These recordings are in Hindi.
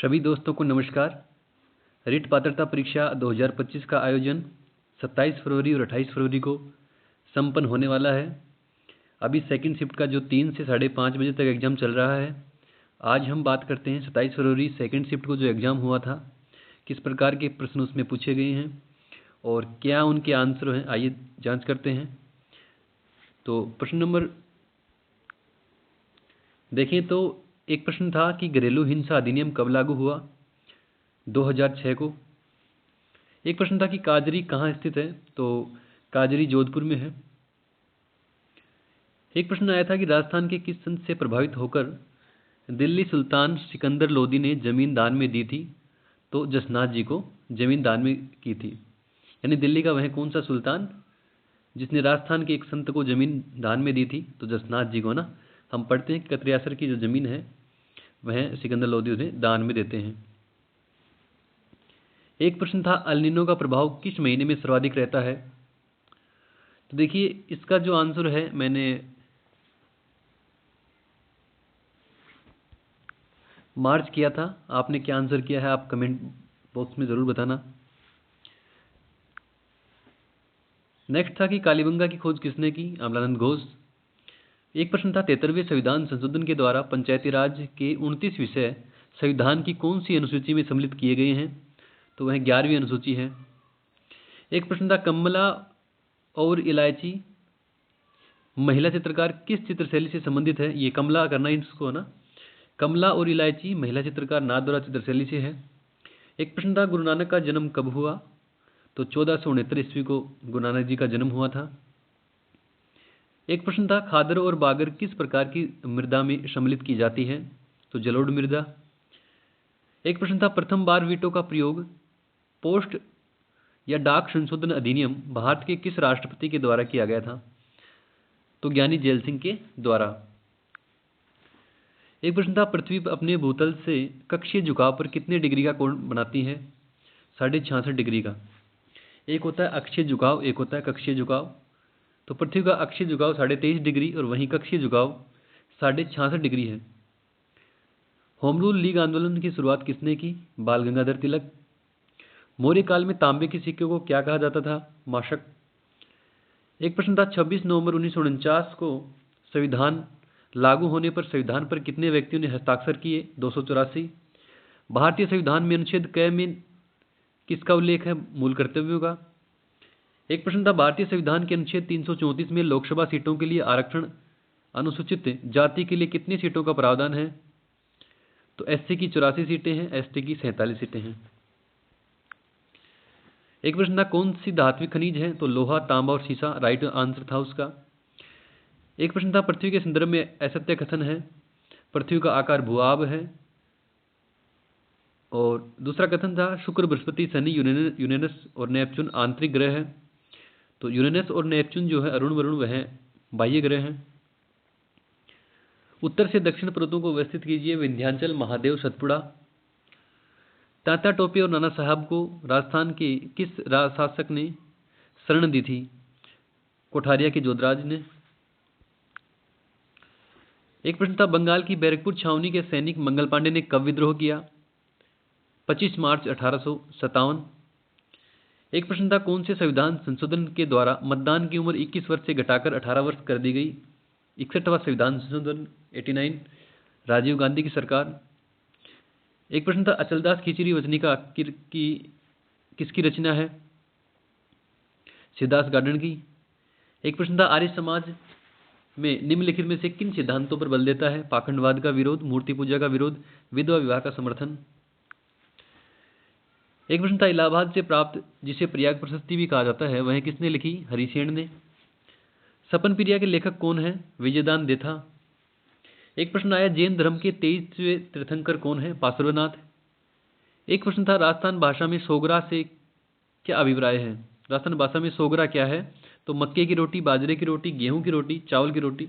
सभी दोस्तों को नमस्कार। रिट पात्रता परीक्षा 2025 का आयोजन 27 फरवरी और 28 फरवरी को संपन्न होने वाला है। अभी सेकंड शिफ्ट का जो 3 से 5:30 बजे तक एग्ज़ाम चल रहा है। आज हम बात करते हैं 27 फरवरी सेकंड शिफ्ट को जो एग्ज़ाम हुआ था, किस प्रकार के प्रश्न उसमें पूछे गए हैं और क्या उनके आंसर हैं, आइए जांच करते हैं। तो प्रश्न नंबर देखें तो एक प्रश्न था कि घरेलू हिंसा अधिनियम कब लागू हुआ? 2006 को। एक प्रश्न था कि काजरी कहाँ स्थित है? तो काजरी जोधपुर में है। एक प्रश्न आया था कि राजस्थान के किस संत से प्रभावित होकर दिल्ली सुल्तान सिकंदर लोदी ने जमीन दान में दी थी? तो जसनाथ जी को जमीन दान में की थी। यानी दिल्ली का वह कौन सा सुल्तान जिसने राजस्थान के एक संत को जमीन दान में दी थी? तो जसनाथ जी को ना। हम पढ़ते हैं कि कतरियासर की जो जमीन है वह सिकंदर लोदी उन्हें दान में देते हैं। एक प्रश्न था अल नीनो का प्रभाव किस महीने में सर्वाधिक रहता है? तो देखिए इसका जो आंसर है मैंने मार्च किया था। आपने क्या आंसर किया है आप कमेंट बॉक्स में ज़रूर बताना। नेक्स्ट था कि कालीबंगा की खोज किसने की? अमलानंद घोष। एक प्रश्न था 73वें संविधान संशोधन के द्वारा पंचायती राज के 29 विषय संविधान की कौन सी अनुसूची में सम्मिलित किए गए हैं? तो वह 11वीं अनुसूची है। एक प्रश्न था कमला और इलायची महिला चित्रकार किस चित्रशैली से संबंधित है? ये कमला करना इसको ना। कमला और इलायची महिला चित्रकार नाथद्वारा चित्रशैली से है। एक प्रश्न था गुरु नानक का जन्म कब हुआ? तो 1469 ईस्वी को गुरु नानक जी का जन्म हुआ था। एक प्रश्न था खादर और बागर किस प्रकार की मृदा में सम्मिलित की जाती है? तो जलोढ़ मृदा। एक प्रश्न था प्रथम बार वीटो का प्रयोग पोस्ट या डाक संशोधन अधिनियम भारत के किस राष्ट्रपति के द्वारा किया गया था? तो ज्ञानी जैल सिंह के द्वारा। एक प्रश्न था पृथ्वी अपने भूतल से कक्षीय झुकाव पर कितने डिग्री का कोण बनाती है? 66.5 डिग्री का। एक होता है अक्षीय झुकाव, एक होता है कक्षीय झुकाव। तो पृथ्वी का अक्षीय झुकाव 23.5 डिग्री और वहीं कक्षीय झुकाव 66.5 डिग्री है। होम रूल लीग आंदोलन की शुरुआत किसने की? बाल गंगाधर तिलक। मौर्य काल में तांबे के सिक्के को क्या कहा जाता था? माशक। एक प्रश्न था 26 नवंबर 1949 को संविधान लागू होने पर संविधान पर कितने व्यक्तियों ने हस्ताक्षर किए? 284। भारतीय संविधान में अनुच्छेद क में किसका उल्लेख है? मूल कर्तव्यों का। एक प्रश्न था भारतीय संविधान के अनुच्छेद 334 में लोकसभा सीटों के लिए आरक्षण अनुसूचित जाति के लिए कितनी सीटों का प्रावधान है? तो एससी की 84 सीटें हैं, एसटी की 47 सीटें हैं। एक प्रश्न था कौन सी धात्विक खनिज है? तो लोहा, तांबा और सीसा राइट आंसर था उसका। एक प्रश्न था पृथ्वी के संदर्भ में असत्य कथन है। पृथ्वी का आकार भूआब है। और दूसरा कथन था शुक्र, बृहस्पति, शनि, यूरेनस और नेपच्यून आंतरिक ग्रह है। तो यूरेनस और नेपच्यून जो है अरुण वरुण वह बाह्य ग्रह हैं। उत्तर से दक्षिण पर्वतों को व्यवस्थित कीजिए। विंध्याचल, महादेव, सतपुड़ा। तात्या टोपे और नाना साहब को राजस्थान के किस शासक ने शरण दी थी? कोठारिया के जोधराज ने। एक प्रश्न था बंगाल की बैरकपुर छावनी के सैनिक मंगल पांडे ने कब विद्रोह किया? 25 मार्च 1857। एक प्रश्न था कौन से संविधान संशोधन के द्वारा मतदान की उम्र 21 वर्ष से घटाकर 18 वर्ष कर दी गई? 61वां संविधान संशोधन 89, राजीव गांधी की सरकार। एक प्रश्न था अचलदास खिचड़ी वचनिका की किसकी रचना है? सिद्धार्थ गार्डन की। एक प्रश्न था आर्य समाज में निम्नलिखित में से किन सिद्धांतों पर बल देता है? पाखंडवाद का विरोध, मूर्ति पूजा का विरोध, विधवा विवाह का समर्थन। एक प्रश्न था इलाहाबाद से प्राप्त जिसे प्रयाग प्रशस्ति भी कहा जाता है वह किसने लिखी? हरिसेन ने। सपन प्रिया के लेखक कौन है? विजयदान देथा। एक प्रश्न आया जैन धर्म के 23वें तीर्थंकर कौन है? पार्श्वनाथ। एक प्रश्न था राजस्थान भाषा में सोगरा से क्या अभिप्राय है? राजस्थान भाषा में सोगरा क्या है? तो मक्के की रोटी, बाजरे की रोटी, गेहूं की रोटी, चावल की रोटी।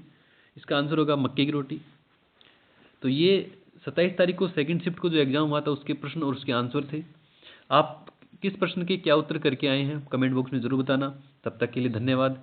इसका आंसर होगा मक्के की रोटी। तो ये 27 तारीख को सेकंड शिफ्ट को जो एग्जाम हुआ था उसके प्रश्न और उसके आंसर थे। आप किस प्रश्न के क्या उत्तर करके आए हैं कमेंट बॉक्स में जरूर बताना। तब तक के लिए धन्यवाद।